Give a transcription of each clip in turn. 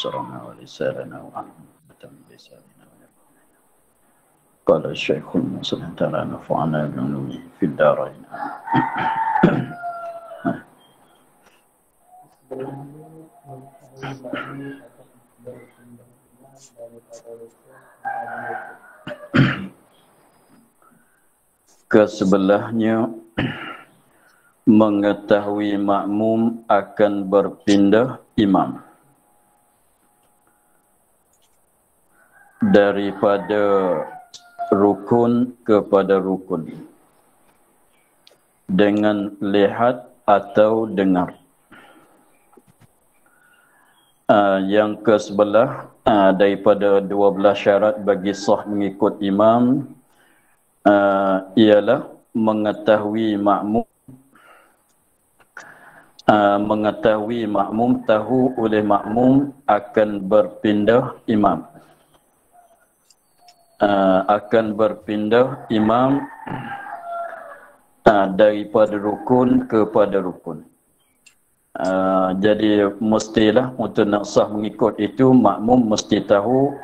نصرنا ولساننا وعامة بلساننا. قال الشيخ المسلم تعالى نفعنا بعلومه في الدارين. Kesebelahnya mengetahui makmum akan berpindah imam daripada rukun kepada rukun dengan lihat atau dengar. Yang kesebelah daripada 12 syarat bagi sah mengikut imam ialah mengetahui makmum tahu oleh makmum akan berpindah imam daripada rukun kepada rukun. Jadi mestilah untuk nak sah mengikut itu makmum mesti tahu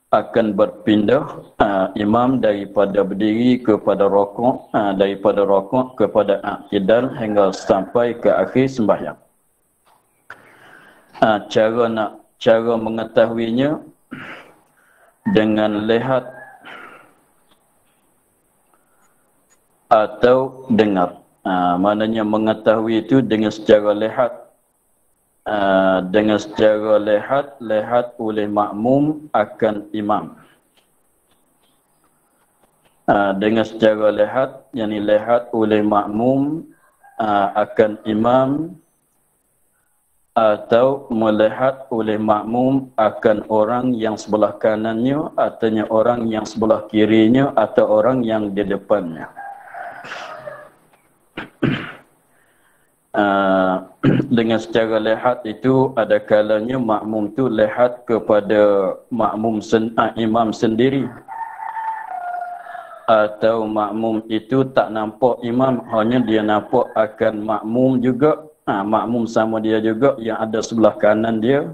akan berpindah imam daripada berdiri kepada rokok, daripada rokok kepada i'tidal hingga sampai ke akhir sembahyang. Cara mengetahuinya dengan lihat atau dengar. Maknanya mengetahui itu dengan secara lihat. Dengan secara lihat oleh makmum akan imam. Dengan secara lihat, yakni lihat oleh makmum akan imam, atau melihat oleh makmum akan orang yang sebelah kanannya, atau orang yang sebelah kirinya, atau orang yang di depannya. Dengan secara lihat itu ada kalanya makmum tu lihat kepada imam sendiri, atau makmum itu tak nampak imam, hanya dia nampak akan makmum juga, makmum sama dia juga yang ada sebelah kanan dia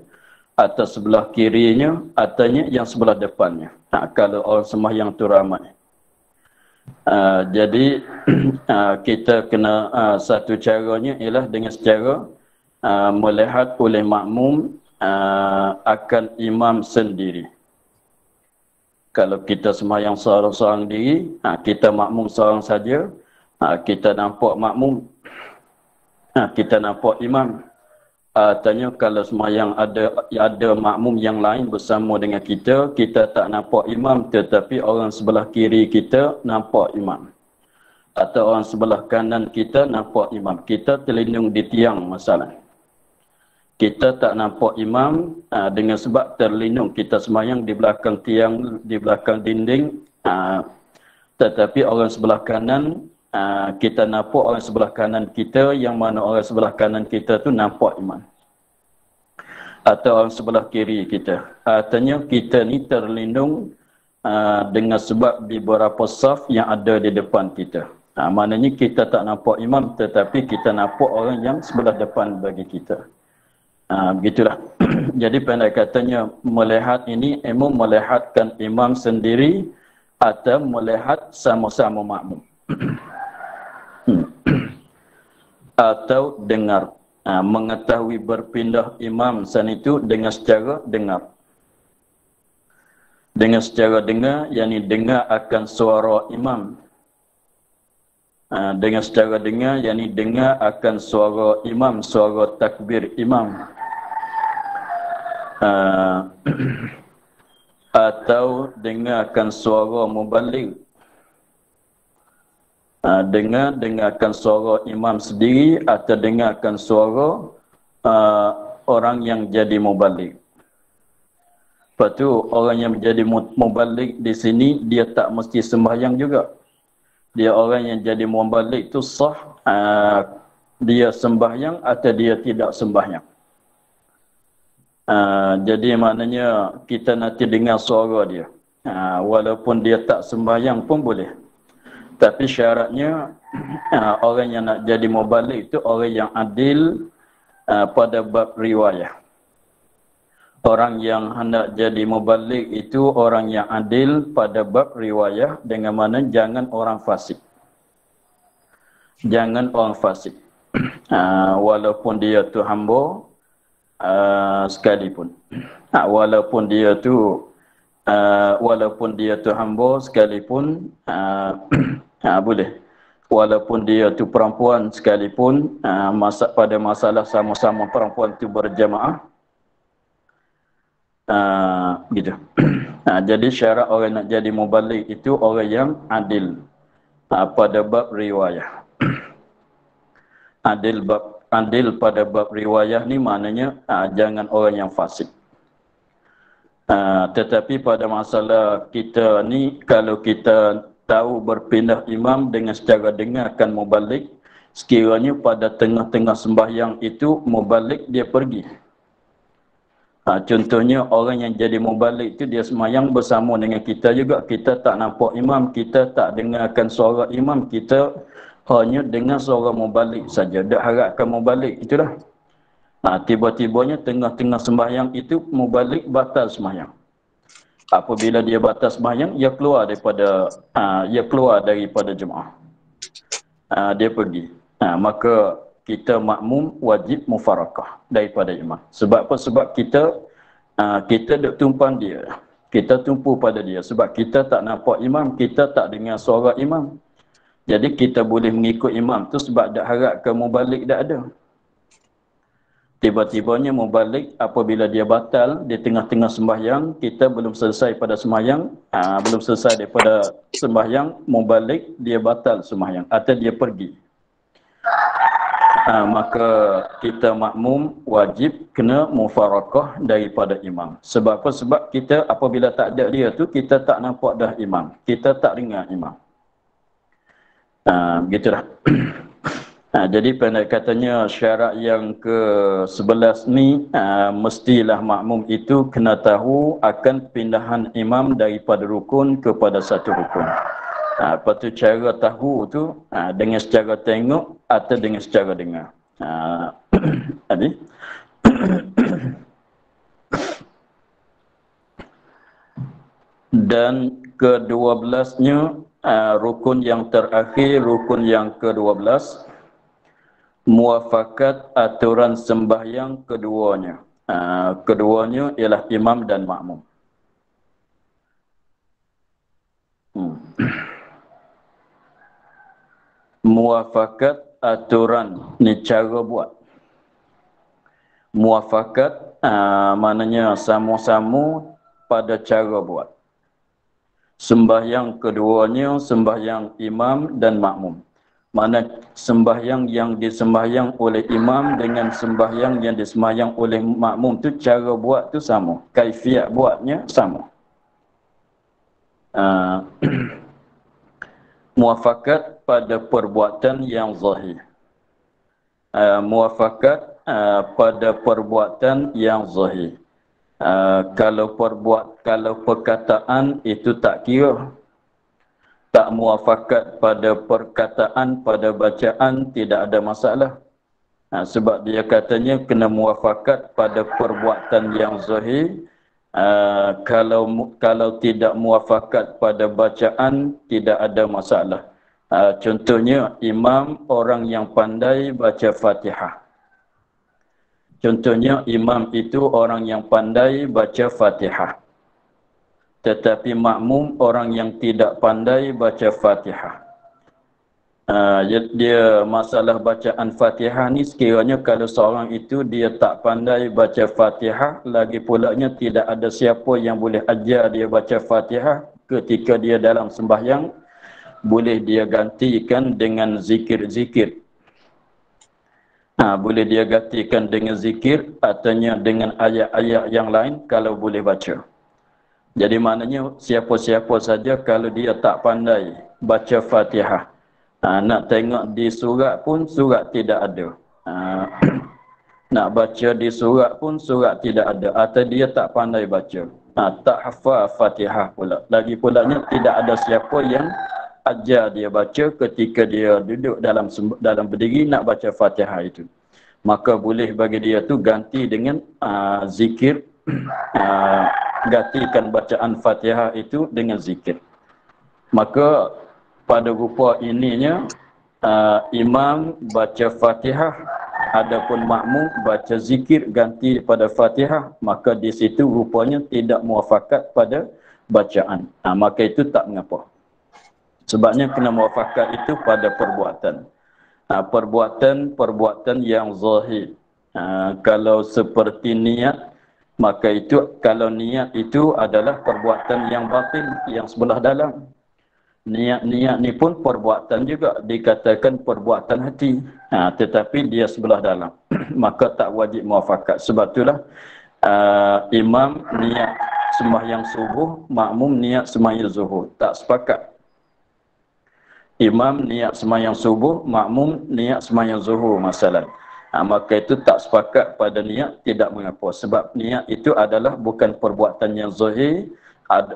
atau sebelah kirinya atau yang sebelah depannya. Kalau orang sembahyang tu ramai. Jadi kita kena satu caranya ialah dengan secara melihat oleh makmum akan imam sendiri. Kalau kita sembahyang seorang-seorang diri, kita makmum seorang saja, kita nampak makmum, kita nampak imam. Tanya kalau sembahyang ada makmum yang lain bersama dengan kita, kita tak nampak imam tetapi orang sebelah kiri kita nampak imam. Atau orang sebelah kanan kita nampak imam. Kita terlindung di tiang masalah. Kita tak nampak imam dengan sebab terlindung. Kita sembahyang di belakang tiang, di belakang dinding. Tetapi orang sebelah kanan, kita nampak orang sebelah kanan kita, yang mana orang sebelah kanan kita tu nampak imam. Atau orang sebelah kiri kita. Artinya kita ni terlindung dengan sebab di beberapa saf yang ada di depan kita. Maknanya kita tak nampak imam tetapi kita nampak orang yang sebelah depan bagi kita. Begitulah. Jadi pendek katanya melihat ini emang melihatkan imam sendiri atau melihat sama-sama makmum. Atau dengar. Mengetahui berpindah imam san itu dengan secara dengar. Dengan secara dengar, yakni dengar akan suara imam. Dengan secara dengar, yakni dengar akan suara imam, suara takbir imam. Atau dengar akan suara mubalik. Dengarkan suara imam sendiri atau dengarkan suara orang yang jadi mubalik. Lepas tu orang yang menjadi mubalik di sini dia tak mesti sembahyang juga. Dia orang yang jadi mubalik tu sah dia sembahyang atau dia tidak sembahyang. Jadi maknanya kita nanti dengar suara dia. Walaupun dia tak sembahyang pun boleh. Tapi syaratnya orang yang nak jadi mubalik itu orang yang adil pada bab riwayah. Orang yang hendak jadi mubalik itu orang yang adil pada bab riwayah, dengan mana jangan orang fasik. Jangan orang fasik. Walaupun dia tu hamba sekalipun. Walaupun dia tu hamba sekalipun, boleh. Walaupun dia tu perempuan sekalipun, pada masalah sama-sama perempuan tu berjamaah, gitu. Jadi syarat orang nak jadi mubalik itu orang yang adil pada bab riwayah. Adil pada bab riwayah ni maknanya jangan orang yang fasik. Tetapi pada masalah kita ni, kalau kita tahu berpindah imam dengan secara dengarkan mubalik, sekiranya pada tengah-tengah sembahyang itu mubalik dia pergi. Contohnya orang yang jadi mubalik itu dia sembahyang bersama dengan kita juga, kita tak nampak imam, kita tak dengarkan suara imam, kita hanya dengar suara mubalik saja, dak harapkan mubalik itulah. Tiba-tibanya tengah-tengah sembahyang itu mubalik batal sembahyang. Apabila dia batal sembahyang, ia keluar daripada jemaah. Dia pergi. Maka kita makmum wajib mufarakah daripada imam. Sebab apa? Sebab kita duk tumpuan dia. Kita tumpu pada dia. Sebab kita tak nampak imam, kita tak dengar suara imam. Jadi kita boleh mengikut imam tu sebab dak harap ke mubalik dak ada. Tiba-tibanya mubalik apabila dia batal di tengah-tengah sembahyang, kita belum selesai pada sembahyang, belum selesai daripada sembahyang, mubalik dia batal sembahyang atau dia pergi. Maka kita makmum wajib kena mufarakah daripada imam. Sebab apa? Sebab kita apabila tak ada dia tu, kita tak nampak dah imam, kita tak dengar imam. Begitulah. Jadi pendek katanya syarat yang ke-11 ni, mestilah makmum itu kena tahu akan pindahan imam daripada rukun kepada satu rukun. Lepas tu cara tahu tu dengan secara tengok atau dengan secara dengar. Tadi. Dan ke-12-nya, rukun yang terakhir, rukun yang ke-12, muafakat aturan sembahyang keduanya. Keduanya ialah imam dan makmum. Muafakat aturan ni cara buat. Muafakat maknanya sama-sama pada cara buat. Sembahyang keduanya, sembahyang imam dan makmum. Mana sembahyang yang disembahyang oleh imam dengan sembahyang yang disembahyang oleh makmum tu cara buat tu sama, kaifiat buatnya sama. Muafakat pada perbuatan yang zahir. Muafakat pada perbuatan yang zahir. Kalau perkataan itu tak kira. Tak muafakat pada perkataan, pada bacaan, tidak ada masalah. Sebab dia katanya kena muafakat pada perbuatan yang zahir. Kalau tidak muafakat pada bacaan, tidak ada masalah. Contohnya, imam orang yang pandai baca Fatihah. Contohnya, imam itu orang yang pandai baca Fatihah. Tetapi makmum orang yang tidak pandai baca Fatihah. Dia masalah bacaan Fatihah ni, sekiranya kalau seorang itu dia tak pandai baca Fatihah, lagi pulanya tidak ada siapa yang boleh ajar dia baca Fatihah ketika dia dalam sembahyang, boleh dia gantikan dengan zikir-zikir. Boleh dia gantikan dengan zikir atau dengan ayat-ayat yang lain kalau boleh baca. Jadi maknanya siapa-siapa saja kalau dia tak pandai baca Fatihah, nak tengok di surat pun surat tidak ada. Nak baca di surat pun surat tidak ada. Atau dia tak pandai baca. Tak hafal Fatihah pula. Lagi pulanya tidak ada siapa yang ajar dia baca ketika dia duduk dalam berdiri nak baca Fatihah itu. Maka boleh bagi dia tu ganti dengan zikir gantikan bacaan Fatihah itu dengan zikir. Maka pada rupa ininya imam baca Fatihah, adapun makmum baca zikir ganti pada Fatihah, maka di situ rupanya tidak muafakat pada bacaan. Maka itu tak mengapa. Sebabnya kena muafakat itu pada perbuatan. Perbuatan yang zahir. Kalau seperti niat, maka itu kalau niat itu adalah perbuatan yang batin, yang sebelah dalam. Niat ni pun perbuatan juga, dikatakan perbuatan hati, tetapi dia sebelah dalam. Maka tak wajib muafakat. Sebab itulah imam niat sembahyang subuh, makmum niat sembahyang zuhur. Tak sepakat. Imam niat sembahyang subuh, makmum niat sembahyang zuhur masalah. Maka itu tak sepakat pada niat, tidak mengapa. Sebab niat itu adalah bukan perbuatan yang zahir,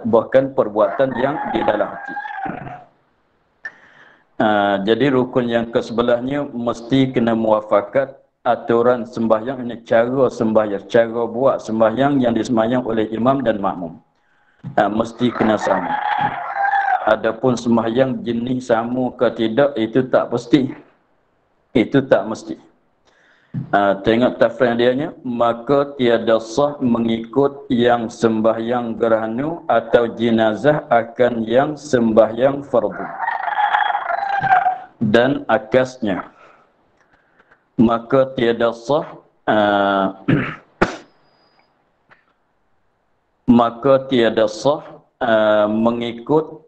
bahkan perbuatan yang di dalam hati. Jadi rukun yang kesebelahnya mesti kena muafakat aturan sembahyang, ini cara sembahyang, cara buat sembahyang yang disembahyang oleh imam dan makmum. Mesti kena sama. Adapun sembahyang jenis sama ke tidak, itu tak pasti. Itu tak mesti. Tengok tafsir dianya, maka tiada sah mengikut yang sembahyang gerhana atau jenazah akan yang sembahyang fardu dan akasnya. Maka tiada sah maka tiada sah mengikut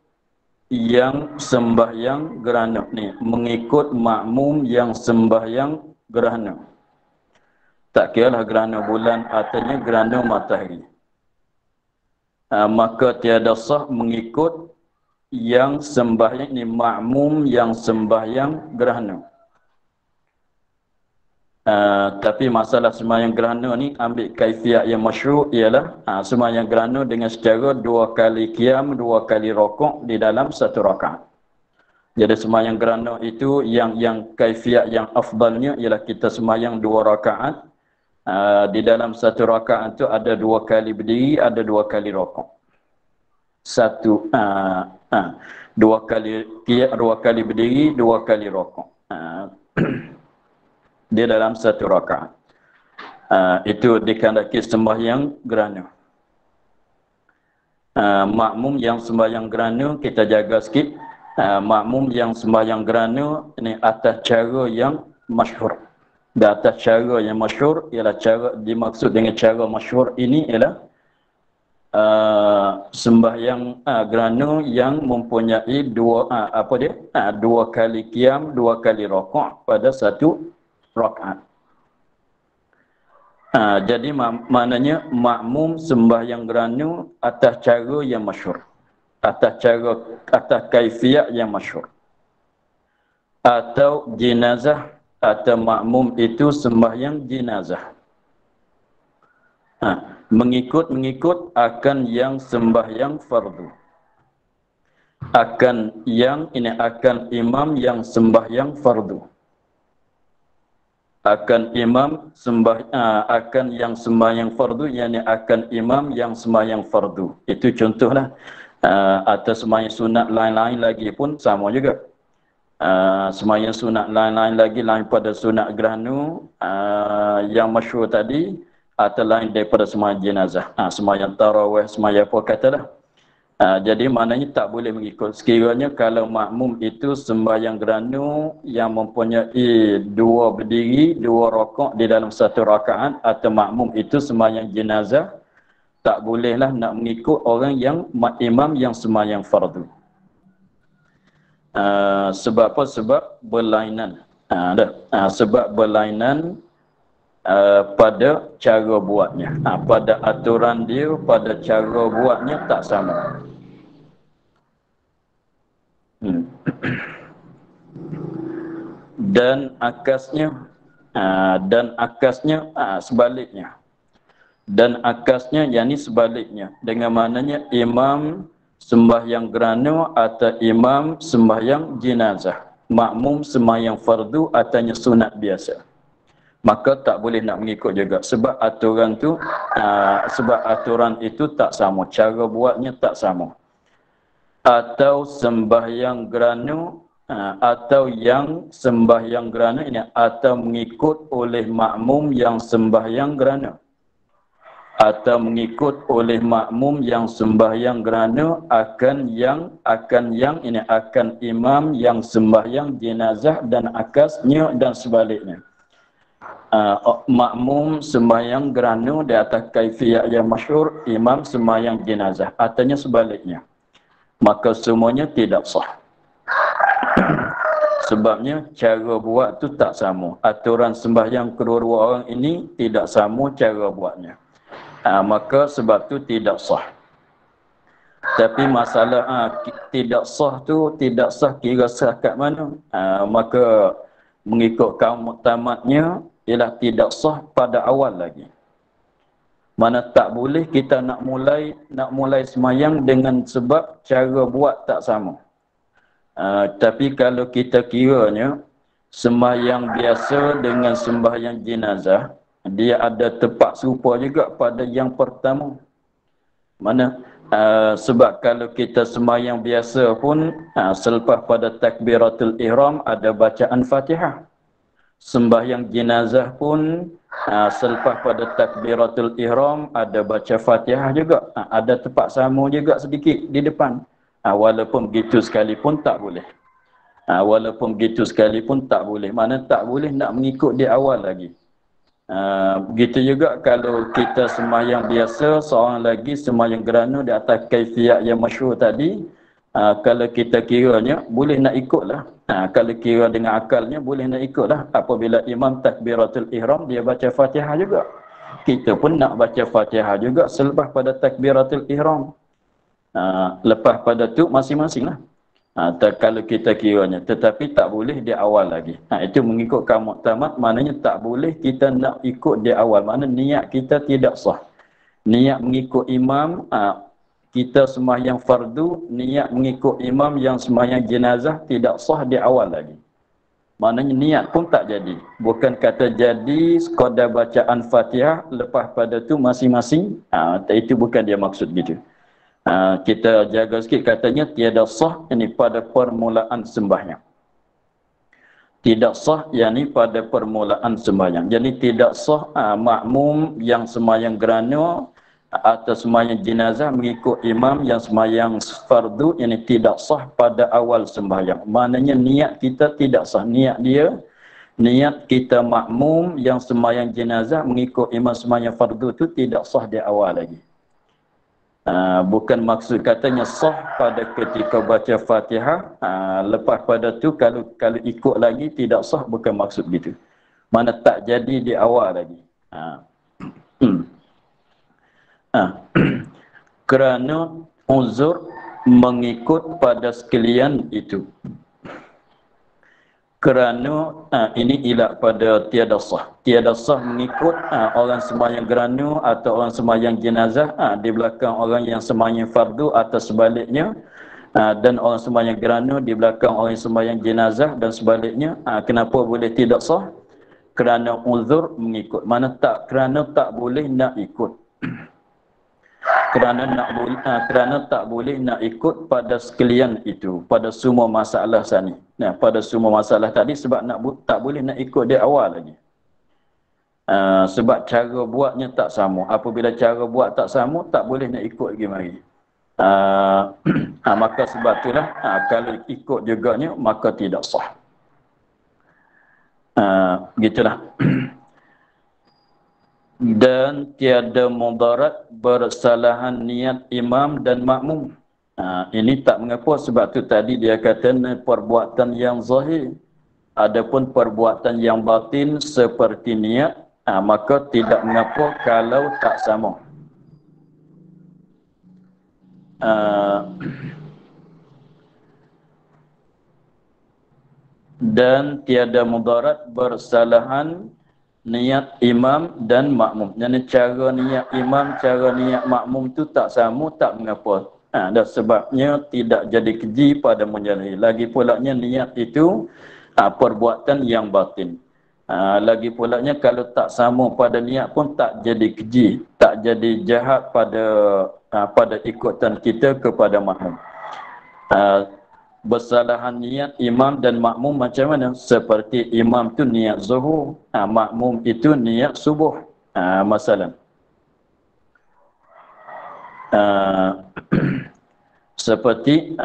yang sembahyang gerhana ni, mengikut makmum yang sembahyang gerhana. Tak kiralah gerhana bulan atau gerhana matahari. Maka tiada sah mengikut yang sembahyang ni, makmum yang sembahyang gerhana. Tapi masalah sembahyang gerhana ni ambil kaifiat yang masyhur ialah sembahyang gerhana dengan secara 2 kali qiyam, 2 kali rokok di dalam 1 rakaat. Jadi sembahyang gerhana itu yang kaifiat yang afdalnya ialah kita sembahyang 2 rakaat. Di dalam 1 rakaat itu ada 2 kali berdiri, ada 2 kali rokok. 2 kali berdiri, 2 kali rokok. Dia dalam 1 rakaat. Itu dikandaki sembahyang gerhana. Makmum yang sembahyang gerhana kita jaga sikit. Makmum yang sembahyang gerhana ini atas cara yang masyhur. Di atas cara yang masyhur ialah cara dimaksud dengan cara masyhur ini ialah sembahyang gerhana yang mempunyai 2 kali qiyam, 2 kali rakaat pada 1 rakaat. Jadi maknanya makmum sembahyang gerhana atas cara yang masyhur, atas kaifiat yang masyhur. Atau jenazah, atau makmum itu sembahyang jenazah. Mengikut akan yang sembahyang fardu. Akan imam yang sembahyang fardu. Akan yang sembahyang fardu, yakni akan imam yang sembahyang fardu. Itu contohlah. Atau sembahyang sunat lain-lain lagi pun sama juga. Sembahyang sunat lain-lain lagi lain pada sunat gerhana yang masyhur tadi, atau lain daripada sembahyang jenazah. Sembahyang tarawih, sembahyang apa katalah. Jadi maknanya tak boleh mengikut. Sekiranya kalau makmum itu sembahyang gerhana yang mempunyai 2 berdiri, 2 rakaat di dalam 1 rakaat, atau makmum itu sembahyang jenazah, tak bolehlah nak mengikut orang yang imam yang sembahyang fardu. Sebab apa? Sebab berlainan. Sebab berlainan pada cara buatnya. Pada aturan dia, pada cara buatnya tak sama. Dan akasnya sebaliknya. Dan akasnya yakni sebaliknya. Dengan maknanya imam sembahyang gerhana atau imam sembahyang jenazah. Makmum sembahyang fardu atau sunat biasa. maka tak boleh nak mengikut juga. Sebab aturan tu, sebab aturan itu tak sama. Cara buatnya tak sama. Atau sembahyang gerhana, atau yang sembahyang gerhana ini, atau mengikut oleh makmum yang sembahyang gerhana. Atau mengikut oleh makmum yang sembahyang gerhana akan imam yang sembahyang jenazah dan akasnya dan sebaliknya. Makmum sembahyang gerhana di atas kaifiyah yang masyhur, imam sembahyang jenazah, artinya sebaliknya. Maka semuanya tidak sah. Sebabnya cara buat tu tak sama. Aturan sembahyang kedua-dua orang ini tidak sama cara buatnya. Maka sebab tu tidak sah. Tapi masalah tidak sah tu, tidak sah kira sah kat mana? Maka mengikut kaum muktamadnya ialah tidak sah pada awal lagi. Mana tak boleh kita nak mulai semayang dengan sebab cara buat tak sama. Tapi kalau kita kiranya sembahyang biasa dengan sembahyang jenazah, dia ada tepat serupa juga pada yang pertama. Mana sebab kalau kita sembahyang biasa pun selepas pada takbiratul ihram ada bacaan Fatihah. Sembahyang jenazah pun selepas pada takbiratul ihram ada baca Fatihah juga. Ada tepat sama juga sedikit di depan. Walaupun begitu sekalipun tak boleh. Walaupun begitu sekalipun tak boleh. Mana tak boleh nak mengikut di awal lagi. Begitu juga kalau kita sembahyang biasa, seorang lagi sembahyang gerhana di atas kaifiyat yang masyhur tadi, kalau kita kiranya boleh nak ikutlah. Kalau kira dengan akalnya boleh nak ikutlah. Apabila imam takbiratul ihram dia baca Fatihah juga, kita pun nak baca Fatihah juga selepas pada takbiratul ihram. Lepas pada tu masing-masing lah. Kalau kita kiranya, tetapi tak boleh di awal lagi. Itu mengikut kaum muktamad, maknanya tak boleh kita nak ikut di awal. Maknanya niat kita tidak sah. Niat mengikut imam, kita sembahyang fardu, niat mengikut imam yang sembahyang jenazah tidak sah di awal lagi. Maknanya niat pun tak jadi. Bukan kata jadi sekadar bacaan Fatihah, lepas pada tu masing-masing. Itu bukan dia maksud gitu. Kita jaga sikit, katanya tiada sah ini pada permulaan sembahyang. Tidak sah yakni pada permulaan sembahyang. Jadi tidak sah makmum yang sembahyang gerhana atau sembahyang jenazah mengikut imam yang sembahyang fardu, yakni tidak sah pada awal sembahyang. Maknanya niat kita tidak sah. Niat kita makmum yang sembahyang jenazah mengikut imam sembahyang fardu itu tidak sah di awal lagi. Bukan maksud katanya sah pada ketika baca Fatihah, lepas pada tu kalau ikut lagi tidak sah, bukan maksud gitu. Mana tak jadi di awal lagi. Kerana uzur mengikut pada sekalian itu. Kerana ini ilak pada tiada sah. Tiada sah mengikut orang sembahyang gerhana atau orang sembahyang jenazah di belakang orang yang sembahyang fardu atau sebaliknya, dan orang sembahyang gerhana di belakang orang yang sembahyang jenazah dan sebaliknya. Kenapa boleh tidak sah? Kerana uzur mengikut. Mana tak, kerana tak boleh nak ikut. Kerana tak boleh nak ikut pada sekalian itu, pada semua masalah sani. Pada semua masalah tadi sebab tak boleh nak ikut di awal lagi. Sebab cara buatnya tak sama. Apabila cara buat tak sama, tak boleh nak ikut lagi mari. Maka sebab itulah kalau ikut juganya maka tidak sah. Gitulah. Dan tiada mudarat bersalahan niat imam dan makmum. Ini tak mengapa, sebab tu tadi dia kata perbuatan yang zahir. Adapun perbuatan yang batin seperti niat, maka tidak mengapa kalau tak sama. Dan tiada mudarat bersalahan niat imam dan makmum. Jadi cara niat imam, cara niat makmum tu tak sama, tak mengapa. Dan sebabnya tidak jadi keji pada menjalani. Lagi pulaknya niat itu perbuatan yang batin. Lagi pulanya kalau tak sama pada niat pun tak jadi keji, tak jadi jahat pada ikutan kita kepada makmum. Bersalahan niat imam dan makmum macam mana? Seperti imam tu niat zuhur, makmum itu niat subuh. Masalah. Seperti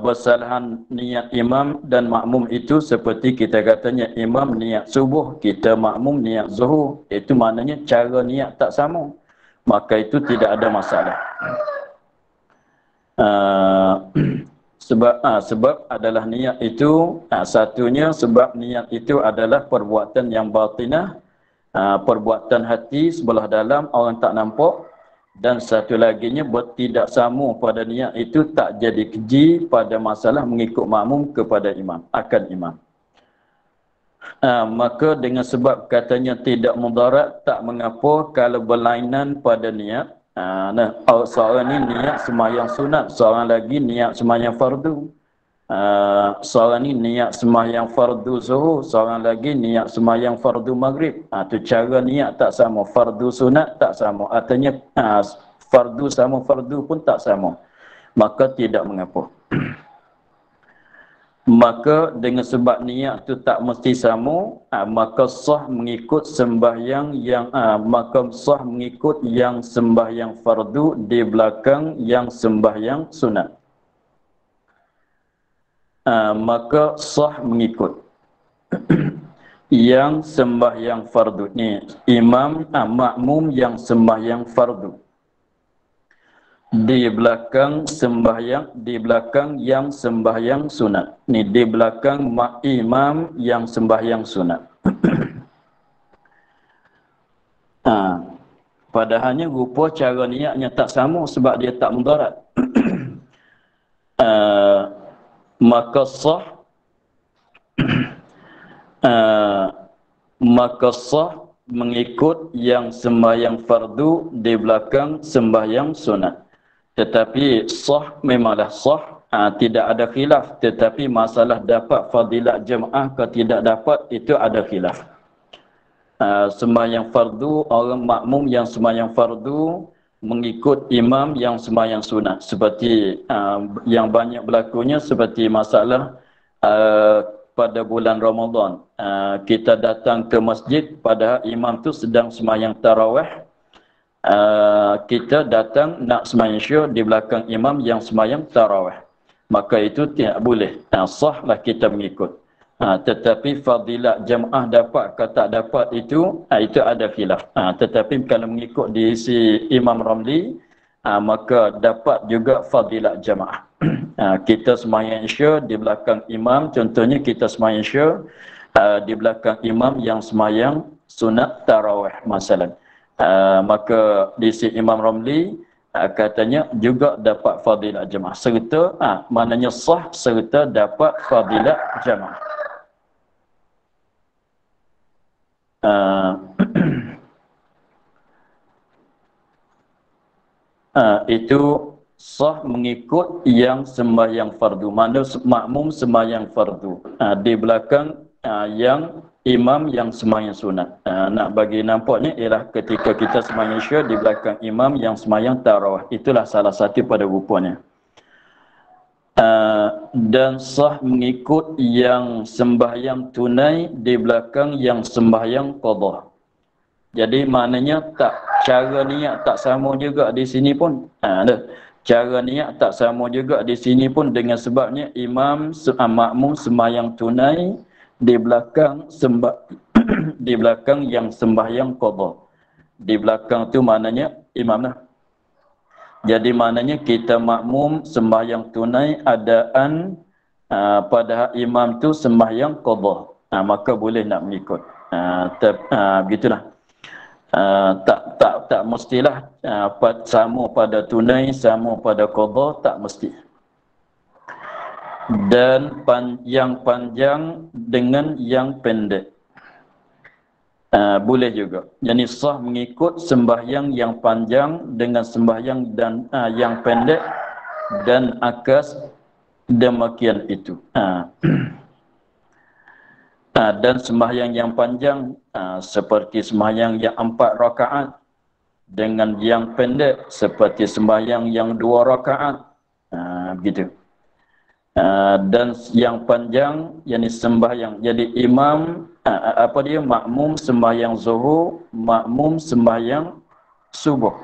bersalahan niat imam dan makmum itu seperti kita katanya imam niat subuh, kita makmum niat zuhur. Itu maknanya cara niat tak sama. Maka itu tidak ada masalah. Sebab adalah niat itu, satunya sebab niat itu adalah perbuatan yang batinah, perbuatan hati sebelah dalam orang tak nampak. Dan satu laginya bertidak sama pada niat itu tak jadi keji pada masalah mengikut makmum kepada imam, akan imam. Maka dengan sebab katanya tidak mudarat, tak mengapa kalau berlainan pada niat. Seorang ni niat sembahyang sunat, seorang lagi niat sembahyang fardu. Seorang ni niat sembahyang fardu zuhur, seorang lagi niat sembahyang fardu maghrib. Tu cara niat tak sama, fardu sunat tak sama. Artinya fardu sama fardu pun tak sama. Maka tidak mengapa. Maka dengan sebab niat tu tak mesti sama, maka sah mengikut sembahyang yang maka sah mengikut yang sembahyang fardu di belakang yang sembahyang sunat. Maka sah mengikut yang sembahyang fardu ni imam, makmum yang sembahyang fardu di belakang yang sembahyang sunat. Ni di belakang imam yang sembahyang sunat. Padahalnya rupa cara niatnya tak sama sebab dia tak mudarat. Maka sah mengikut yang sembahyang fardu di belakang sembahyang sunat. Tetapi sah memanglah sah, tidak ada khilaf. Tetapi masalah dapat fadilat jemaah ke tidak dapat, itu ada khilaf. Sembahyang fardu, orang makmum yang sembahyang fardu mengikut imam yang sembahyang sunat. Seperti yang banyak berlakunya seperti masalah pada bulan Ramadan. Kita datang ke masjid padahal imam tu sedang sembahyang tarawih. Kita datang nak sembahyang syur di belakang imam yang sembahyang tarawih. Maka itu tidak boleh. Sahlah kita mengikut. Tetapi fadilat jemaah dapat ke tak dapat itu ada khilaf. Tetapi kalau mengikut di si Imam Ramli, maka dapat juga fadilat jemaah. Kita sembahyang isya di belakang imam, contohnya kita sembahyang isya di belakang imam yang sembahyang sunat tarawih masalan. Maka di si Imam Ramli katanya juga dapat fadilat jemaah serta maknanya sah serta dapat fadilat jemaah. Itu sah mengikut yang sembahyang fardu. Mana makmum sembahyang fardu di belakang yang imam yang sembahyang sunat. Nak bagi nampaknya ialah ketika kita sembahyang isya di belakang imam yang sembahyang tarawih. Itulah salah satu pada rupanya. Dan sah mengikut yang sembahyang tunai di belakang yang sembahyang qadha. Jadi maknanya cara niat tak sama juga di sini pun. Cara niat tak sama juga di sini pun dengan sebabnya imam makmum sembahyang tunai di belakang di belakang yang sembahyang qadha. Di belakang tu maknanya imam lah. Jadi maknanya kita makmum sembahyang tunai adaan padahal imam tu sembahyang qadha. Maka boleh nak mengikut. Begitulah. Tak mestilah sama pada tunai, sama pada qadha, tak mesti. Dan yang panjang dengan yang pendek. Boleh juga. Jadi sah mengikut sembahyang yang panjang dengan sembahyang dan yang pendek dan akas demikian itu. Dan sembahyang yang panjang seperti sembahyang yang 4 rakaat, dengan yang pendek seperti sembahyang yang 2 rakaat, begitu. Dan yang panjang yakni sembahyang, jadi imam makmum sembahyang zuhur, makmum sembahyang subuh.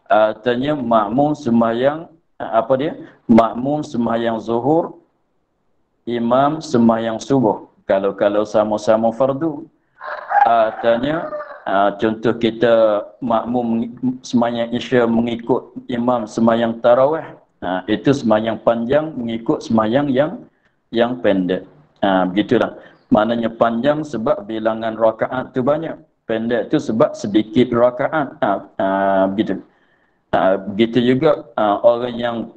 Artinya makmum sembahyang makmum sembahyang zuhur, imam sembahyang subuh. Kalau sama-sama fardu, artinya contoh kita makmum sembahyang isya mengikut imam sembahyang tarawih, itu sembahyang panjang mengikut sembahyang yang pendek. Begitulah. Maknanya panjang sebab bilangan rakaat tu banyak, pendek tu sebab sedikit rakaat. Begitu. Begitu juga orang yang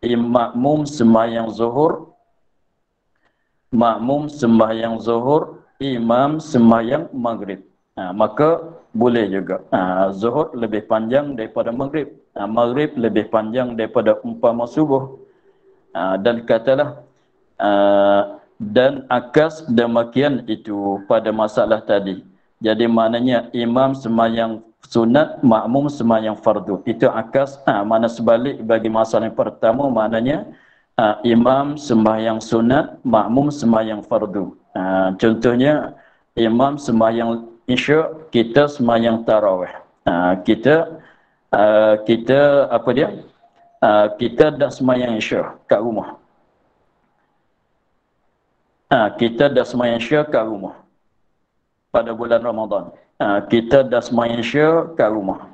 makmum sembahyang zuhur, makmum sembahyang zuhur, imam sembahyang maghrib. Maka boleh juga. Zuhur lebih panjang daripada maghrib. Maghrib lebih panjang daripada umpama subuh. Dan katalah dan akas demikian itu pada masalah tadi. Jadi maknanya imam sembahyang sunat, makmum sembahyang fardu. Itu akas. Mana sebalik bagi masalah yang pertama, maknanya imam sembahyang sunat, makmum sembahyang fardu. Contohnya imam sembahyang isya, kita sembahyang tarawih. Kita dah sembahyang isya kat rumah. Kita dah sembahyang isya kat rumah pada bulan Ramadan. Kita dah sembahyang isya kat rumah.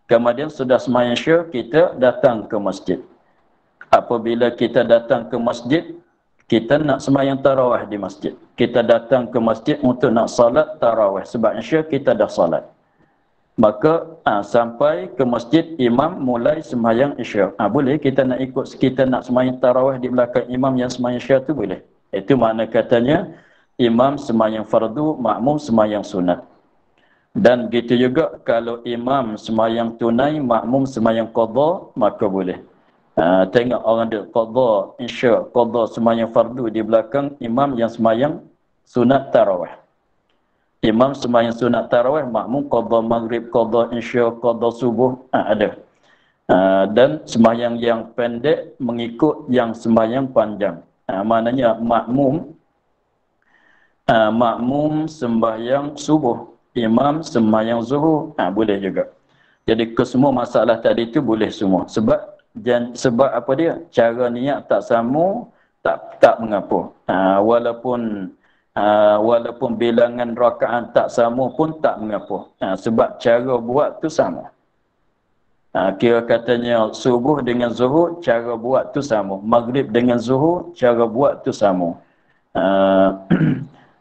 Kemudian sudah sembahyang isya, kita datang ke masjid. Apabila kita datang ke masjid, kita nak sembahyang tarawih di masjid. Kita datang ke masjid untuk nak salat tarawih sebab isya kita dah salat. Maka sampai ke masjid, imam mulai sembahyang isya. Boleh kita nak ikut, kita nak sembahyang tarawih di belakang imam yang sembahyang isya tu boleh. Itu makna katanya imam sembahyang fardu, makmum sembahyang sunat. Dan gitu juga kalau imam sembahyang tunai, makmum sembahyang qadha, maka boleh. Tengok orang dia qadha isya, qadha sembahyang fardu di belakang imam yang sembahyang sunat tarawih. Imam sembahyang sunat tarawih, makmum qadha maghrib, qadha isya, qadha subuh, ada. Dan sembahyang yang pendek mengikut yang sembahyang panjang. Maknanya makmum sembahyang subuh, imam sembahyang zuhur, boleh juga. Jadi kesemua masalah tadi itu boleh semua. Sebab apa dia? Cara niat tak sama, tak mengapa. Walaupun bilangan rakaat tak sama pun tak mengapa. Sebab cara buat tu sama. Kira katanya subuh dengan zuhur, cara buat tu sama. Maghrib dengan zuhur, cara buat tu sama.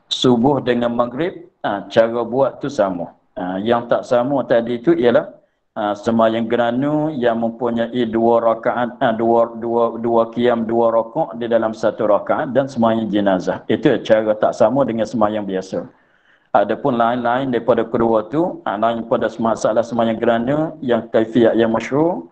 Subuh dengan maghrib, cara buat tu sama. Yang tak sama tadi tu ialah sembahyang gerhana yang mempunyai 2 rakaat, dua qiyam, 2 rakaat di dalam 1 rakaat, dan sembahyang jenazah. Itu cara tak sama dengan sembahyang biasa. Adapun lain-lain daripada kedua tu, lain pada masalah sembahyang gerhana yang kaifiat yang masyhur,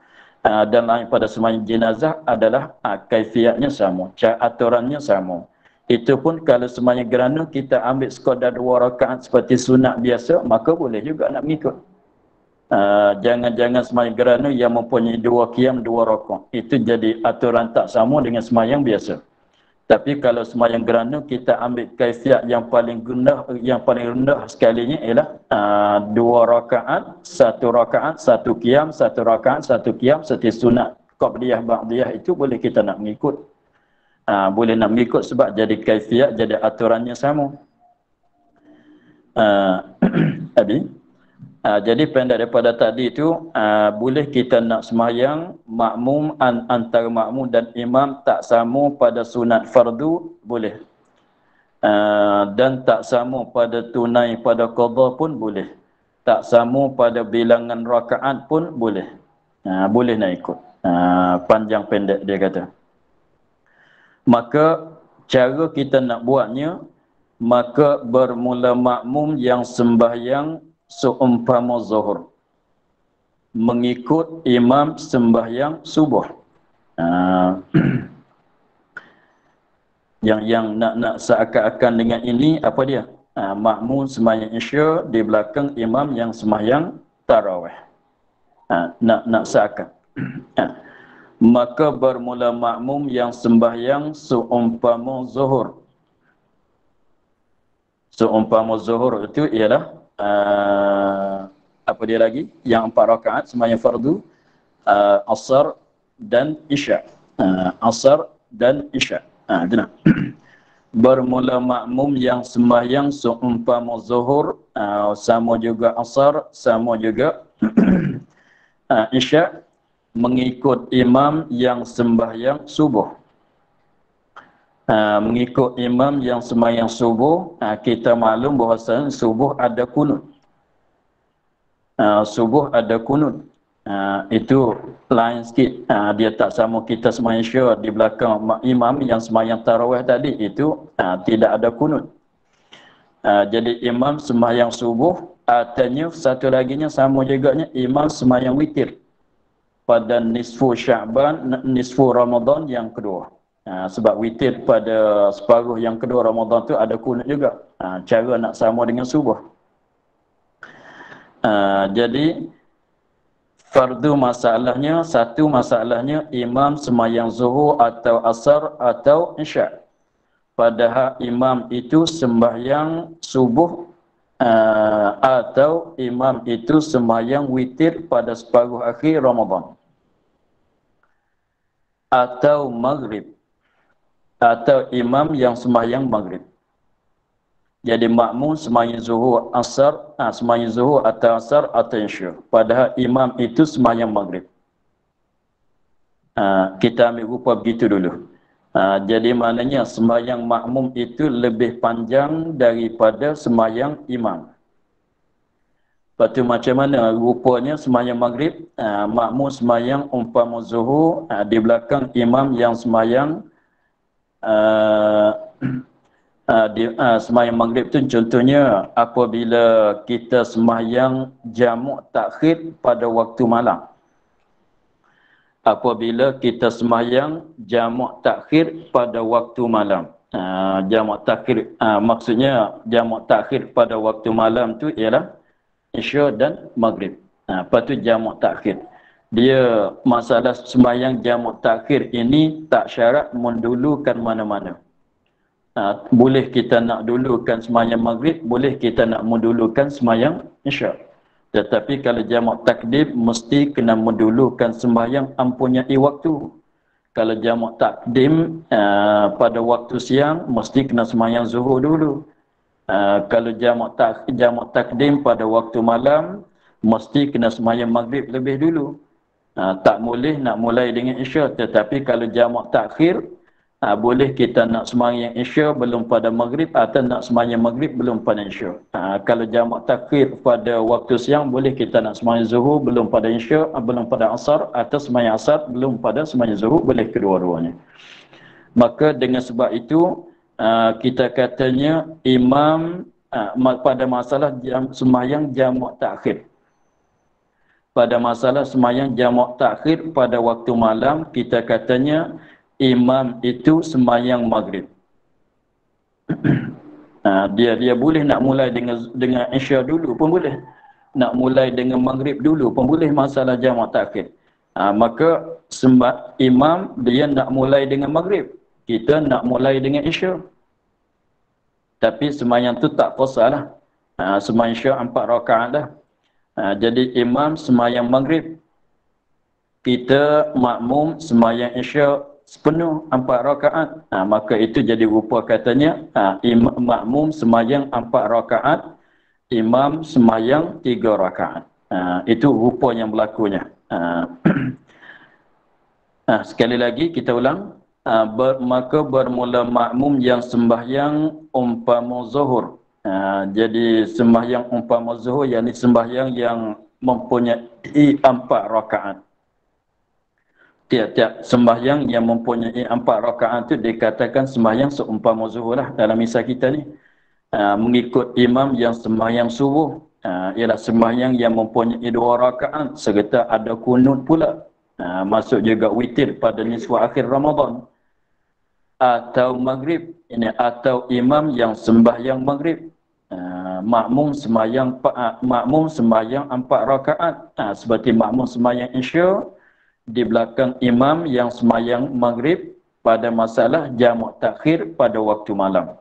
dan lain pada sembahyang jenazah adalah kaifiatnya sama, aturannya sama. Itu pun kalau sembahyang gerhana kita ambil sekadar 2 rakaat seperti sunat biasa, maka boleh juga nak mengikut. Jangan-jangan sembahyang gerhana yang mempunyai 2 qiyam, 2 rakaat. Itu jadi aturan tak sama dengan sembahyang biasa. Tapi kalau sembahyang gerhana kita ambil kaifiat yang paling rendah sekalinya ialah 2 rakaat, 1 rakaat, 1 qiyam, 1 rakaat, 1 qiyam, seperti sunat qabliyah ba'diyah, itu boleh kita nak mengikut. Boleh nak mengikut sebab jadi kaifiat, jadi aturannya sama. Jadi pendek daripada tadi itu, boleh kita nak sembahyang makmum, antara makmum dan imam tak sama pada sunat fardu, boleh. Dan tak sama pada tunai, pada qadha pun boleh. Tak sama pada bilangan rakaat pun boleh. Boleh nak ikut. Panjang pendek dia kata. Maka cara kita nak buatnya, maka bermula makmum yang sembahyang seumpama zuhur mengikut imam sembahyang subuh. Yang nak seakan-akan dengan ini apa dia? Makmum sembahyang Isya di belakang imam yang sembahyang tarawih. Nak seakan. Maka bermula makmum yang sembahyang seumpama zuhur. Seumpama zuhur itu ialah apa dia lagi? Yang 4 rakaat sembahyang fardu, asar dan isya. Asar dan isya. Itu nak. Bermula makmum yang sembahyang seumpama zuhur, sama juga asar, sama juga isya, mengikut imam yang sembahyang subuh. Mengikut imam yang sembahyang subuh, kita maklum bahawa subuh ada kunut. Subuh ada kunut. Itu lain sikit. Dia tak sama kita sembahyang Isya di belakang imam yang sembahyang tarawih tadi, itu tidak ada kunut. Jadi imam sembahyang subuh, artinya satu laginya sama juganya imam sembahyang witir pada nisfu Sya'ban, nisfu Ramadan yang kedua. Sebab witir pada separuh yang kedua Ramadan tu ada kunut juga. Cara nak sama dengan subuh. Jadi fardu masalahnya, satu masalahnya imam sembahyang zuhur atau asar atau isya. Padahal imam itu sembahyang subuh atau imam itu sembahyang witir pada separuh akhir Ramadan atau maghrib, atau imam yang sembahyang maghrib. Jadi makmum sembahyang zuhur asar, sembahyang zuhur atau asar atau isya. Padahal imam itu sembahyang maghrib. Kita ambil rupa begitu dulu. Jadi maknanya sembahyang makmum itu lebih panjang daripada sembahyang imam. Lepas tu macam mana rupanya sembahyang maghrib, makmum sembahyang umpama zuhur di belakang imam yang sembahyang sembahyang maghrib tu contohnya apabila kita sembahyang jamu' takhir pada waktu malam. Apabila kita sembahyang jamu' takhir pada waktu malam. Jamu' takhir, maksudnya jamu' takhir pada waktu malam tu ialah Isya dan maghrib. Lepas tu jamu' takhir. Dia masalah sembahyang jamu' takhir ini tak syarat mendulukan mana-mana. Boleh kita nak dulukan sembahyang maghrib, boleh kita nak mendulukan sembahyang Isya. Tetapi kalau jamak takdim mesti kena mendulukan sembahyang mempunyai waktu. Kalau jamak takdim pada waktu siang mesti kena sembahyang zuhur dulu. Kalau jamak takdim pada waktu malam mesti kena sembahyang maghrib lebih dulu. Tak boleh nak mulai dengan Isya. Tetapi kalau jamak takhir, boleh kita nak sembahyang Isya belum pada maghrib atau nak sembahyang maghrib belum pada Isya. Kalau jamak takhir pada waktu siang, boleh kita nak sembahyang zuhur belum pada Isya, belum pada asar, atau sembahyang asar belum pada sembahyang zuhur, boleh kedua-duanya. Maka dengan sebab itu kita katanya imam pada masalah sembahyang jamak takhir. Pada masalah sembahyang jamak takhir pada waktu malam, kita katanya imam itu sembahyang maghrib. Dia boleh nak mulai dengan Isya dulu pun boleh. Nak mulai dengan maghrib dulu pun boleh masalah jamak takhir. Maka imam dia nak mulai dengan maghrib. Kita nak mulai dengan Isya. Tapi sembahyang tu tak qasar lah. Sembahyang Isya 4 rakaat dah. Jadi imam sembahyang maghrib. Kita makmum sembahyang Isya sepenuh 4 rakaat. Maka itu jadi rupa katanya makmum sembahyang 4 rakaat, imam sembahyang 3 rakaat. Itu rupa yang berlakunya. Sekali lagi kita ulang. Maka bermula makmum yang sembahyang umpama zuhur. Jadi sembahyang umpama zuhur, yakni sembahyang yang mempunyai 4 rakaat. Tiap-tiap sembahyang yang mempunyai 4 rakaat itu dikatakan sembahyang seumpama zuhur lah dalam misal kita ni. Mengikut imam yang sembahyang subuh, ialah sembahyang yang mempunyai 2 rakaat serta ada kunut pula. Masuk juga witir pada nisfu akhir Ramadan. atau maghrib. Ini atau imam yang sembahyang maghrib. Makmum sembahyang 4 rakaat. Seperti makmum sembahyang isya di belakang imam yang sembahyang maghrib pada masalah jamak takhir pada waktu malam.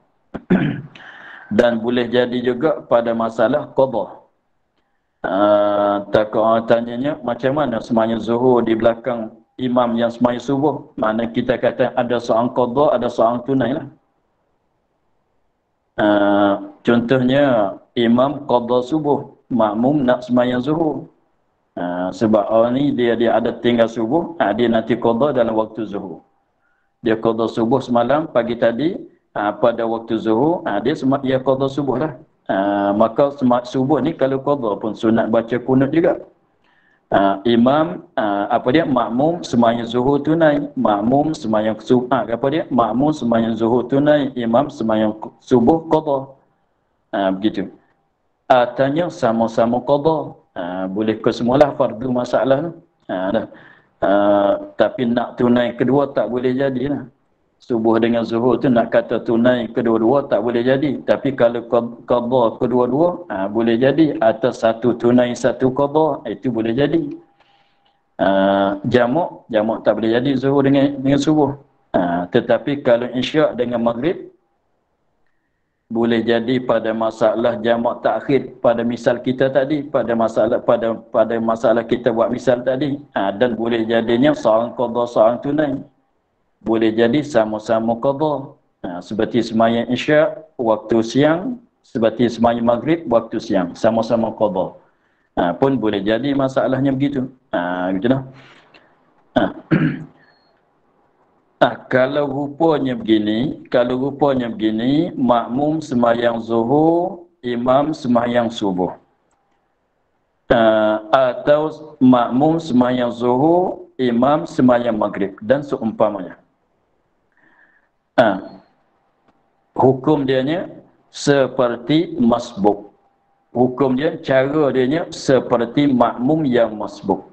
Dan boleh jadi juga pada masalah qadha. Tak orang tanyanya macam mana sembahyang zuhur di belakang imam yang sembahyang subuh. Mana kita kata ada seorang qadha, ada seorang tunai lah. Contohnya imam qadha subuh, makmum nak sembahyang zuhur. Sebab orang ni dia ada tinggal subuh, dia nanti qadha dalam waktu zuhur. Dia qadha subuh semalam pagi tadi, pada waktu zuhur, dia qadha subuh lah. Maka subuh ni kalau qadha pun sunat baca kunut juga. Imam makmum sembahyang zuhur tunai, makmum sembahyang makmum sembahyang zuhur tunai, imam sembahyang subuh qadha. Begitu. Tanya sama-sama qadha. Boleh ke semualah fardu masalah tu. Tapi nak tunai kedua tak boleh jadilah. Subuh dengan zuhur tu nak kata tunai kedua-dua tak boleh jadi. Tapi kalau qadha kedua-dua, boleh jadi. Atau satu tunai satu qadha, itu boleh jadi. Jamak tak boleh jadi zuhur dengan subuh. Tetapi kalau isyak dengan maghrib, boleh jadi pada masalah jamak takhir, pada misal kita tadi, pada masalah kita buat misal tadi. Dan boleh jadinya seorang qadha seorang tunai. Boleh jadi sama-sama qadha. Seperti sembahyang isyak waktu siang, seperti sembahyang maghrib waktu siang, sama-sama qadha. Pun boleh jadi masalahnya begitu. Begitulah. Kalau rupanya begini, makmum sembahyang zuhur, imam sembahyang subuh. Atau makmum sembahyang zuhur, imam sembahyang maghrib dan seumpamanya. Hukum dianya seperti masbuk. Hukum dia, cara dianya seperti makmum yang masbuk.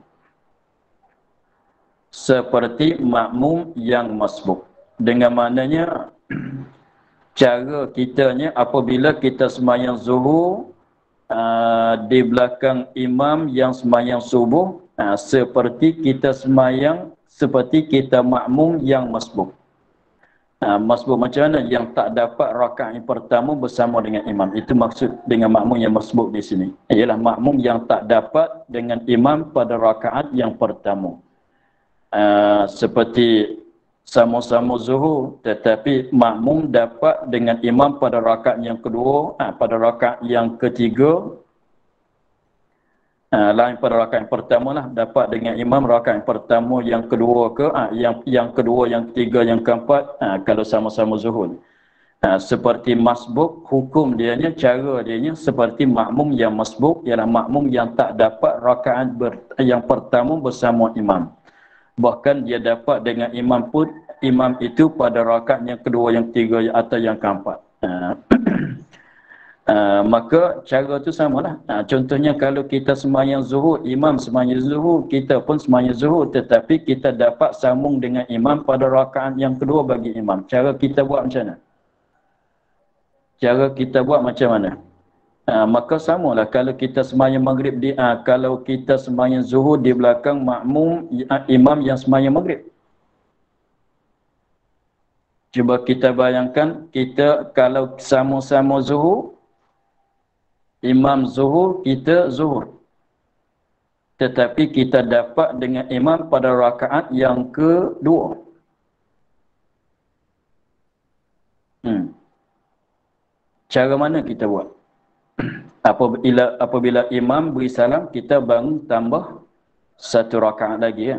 Seperti makmum yang masbuk. Dengan maknanya, cara kitanya apabila kita sembahyang zuhur di belakang imam yang sembahyang subuh, seperti kita makmum yang masbuk. Masbuk macam mana? Yang tak dapat rakaat yang pertama bersama dengan imam. Itu maksud dengan makmum yang masbuk di sini. Ialah makmum yang tak dapat dengan imam pada rakaat yang pertama. Seperti sama-sama zuhur, tetapi makmum dapat dengan imam pada rakaat yang kedua, pada rakaat yang ketiga, lain pada rakaat yang pertama lah, dapat dengan imam rakaat yang pertama, yang kedua yang kedua, yang ketiga, yang keempat, kalau sama-sama zuhur. Seperti masbuk, hukum dianya, cara dianya seperti makmum yang masbuk, ialah makmum yang tak dapat rakaat yang pertama bersama imam. Bahkan dia dapat dengan imam pun, imam itu pada rakaat yang kedua, yang ketiga atau yang keempat. Maka cara tu samalah. Contohnya kalau kita sembahyang zuhur, imam sembahyang zuhur, kita pun sembahyang zuhur, tetapi kita dapat sambung dengan imam pada rakaat yang kedua bagi imam. Cara kita buat macam mana? Cara kita buat macam mana? Maka samalah kalau kita sembahyang maghrib kalau kita sembahyang zuhur di belakang makmum imam yang sembahyang maghrib. Cuba kita bayangkan, kita kalau sama-sama zuhur, imam zuhur, kita zuhur. Tetapi kita dapat dengan imam pada rakaat yang kedua. Cara mana kita buat? Apabila imam beri salam, kita bangun tambah satu rakaat lagi.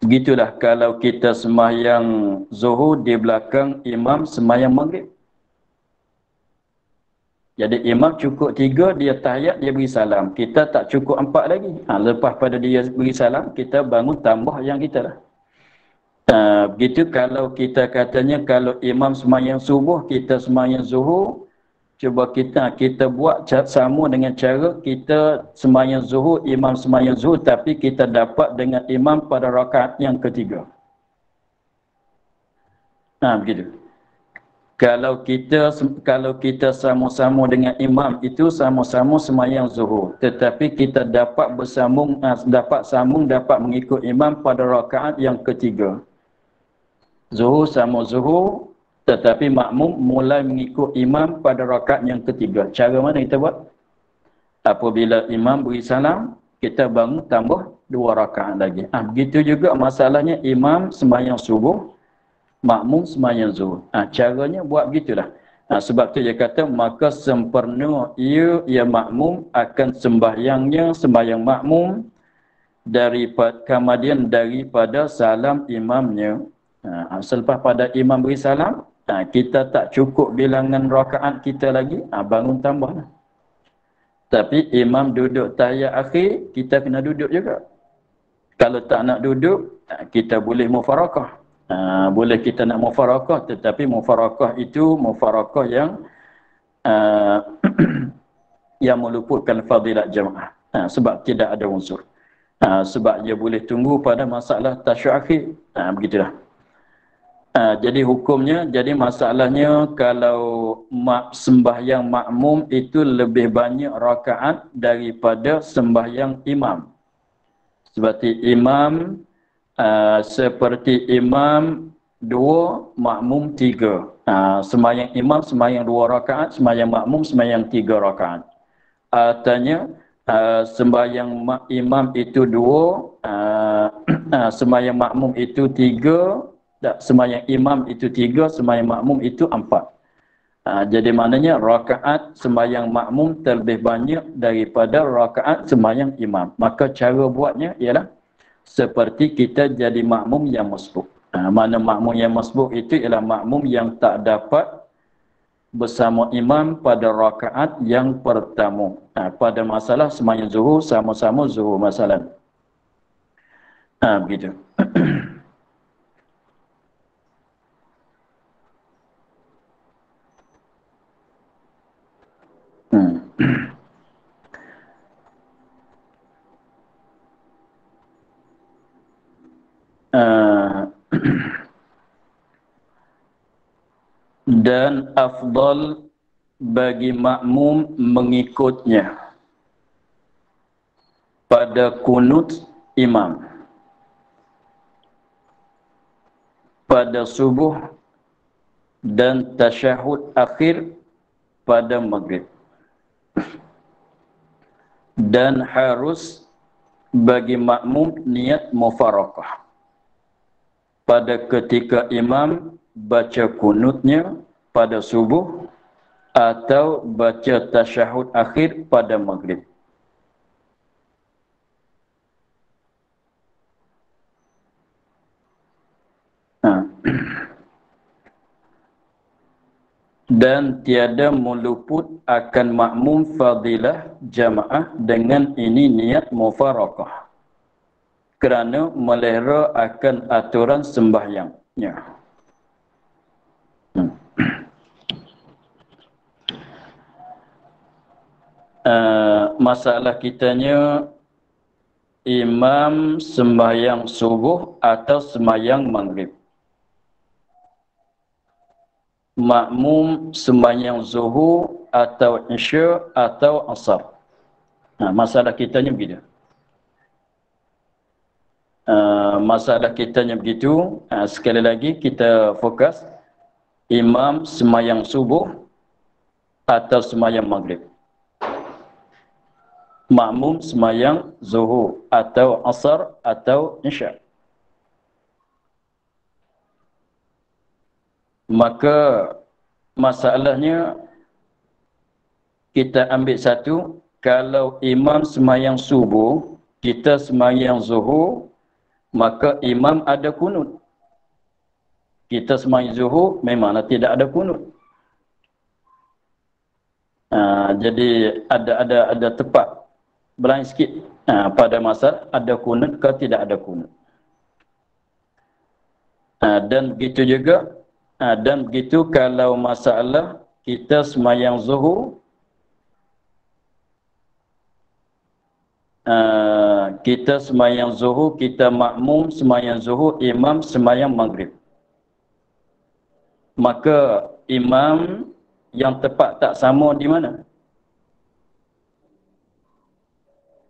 Begitulah kalau kita sembahyang zuhur di belakang imam sembahyang maghrib. Jadi imam cukup 3, dia tahiyat, dia beri salam. Kita tak cukup 4 lagi. Lepas pada dia beri salam, kita bangun tambah yang kita lah. Begitu kalau kita katanya, kalau imam sembahyang subuh, kita sembahyang zuhur, cuba kita buat sama dengan cara kita sembahyang zuhur, imam sembahyang zuhur, tapi kita dapat dengan imam pada rakaat yang ketiga. Begitu. Kalau kita sama-sama dengan imam itu sama-sama sembahyang zuhur, tetapi kita dapat dapat mengikut imam pada rakaat yang ketiga. Zuhur sama zuhur, tetapi makmum mulai mengikut imam pada rakaat yang ketiga. Cara mana kita buat? Apabila imam beri salam, kita bangun tambah 2 rakaat lagi. Begitu juga masalahnya imam sembahyang subuh, makmum sembahyang zuhur. Caranya buat begitulah. Sebab tu dia kata, maka sempurna ia makmum akan sembahyang makmum kemudian daripada salam imamnya. Selepas pada imam beri salam, kita tak cukup bilangan rakaat kita lagi, bangun tambahlah. Tapi imam duduk tahiyat akhir, kita kena duduk juga. Kalau tak nak duduk, kita boleh mufarakah. Boleh kita nak mufarakah, tetapi mufarakah itu mufarakah yang yang meluputkan fadilat jamaah. Sebab tidak ada unsur. Sebab dia boleh tunggu pada masalah tasyahud akhir. Begitulah. Jadi hukumnya, jadi masalahnya kalau sembahyang makmum itu lebih banyak rakaat daripada sembahyang imam. Seperti imam 2, makmum 3. Sembahyang imam sembahyang 2 rakaat, sembahyang makmum sembahyang 3 rakaat. Artinya sembahyang imam itu 2, sembahyang makmum itu 3. Sembahyang imam itu 3, sembahyang makmum itu 4. Jadi maknanya rakaat sembahyang makmum terlebih banyak daripada rakaat sembahyang imam. Maka cara buatnya ialah seperti kita jadi makmum yang masbuk. Mana makmum yang masbuk itu ialah makmum yang tak dapat bersama imam pada rakaat yang pertama. Pada masalah sembahyang zuhur, sama-sama zuhur masalah. Begitu. Dan afdal bagi makmum mengikutnya pada kunut imam pada subuh dan tasyahud akhir pada maghrib, dan harus bagi makmum niat mufarakah pada ketika imam baca kunutnya pada subuh atau baca tasyahud akhir pada maghrib. Dan tiada meluput akan makmum fadilah jamaah dengan ini niat mufarakah, kerana melera akan aturan sembahyangnya. Masalah kitanya, imam sembahyang subuh atau sembahyang maghrib, makmum sembahyang zuhur atau isya atau asar. Masalah kitanya begitu. Masalah kitanya begitu. Sekali lagi kita fokus, imam sembahyang subuh atau sembahyang maghrib, makmum sembahyang zuhur atau asar atau isya. Maka masalahnya kita ambil satu, kalau imam sembahyang subuh, kita sembahyang zuhur, maka imam ada kunut. Kita sembahyang zuhur memanglah tidak ada kunut. Jadi ada tepat berlain sikit pada masa ada kunut ke tidak ada kunut. Dan begitu juga, dan begitu kalau masalah kita sembahyang zuhur, kita sembahyang zuhur, kita makmum sembahyang zuhur, imam sembahyang maghrib. Maka imam yang tepat tak sama di mana?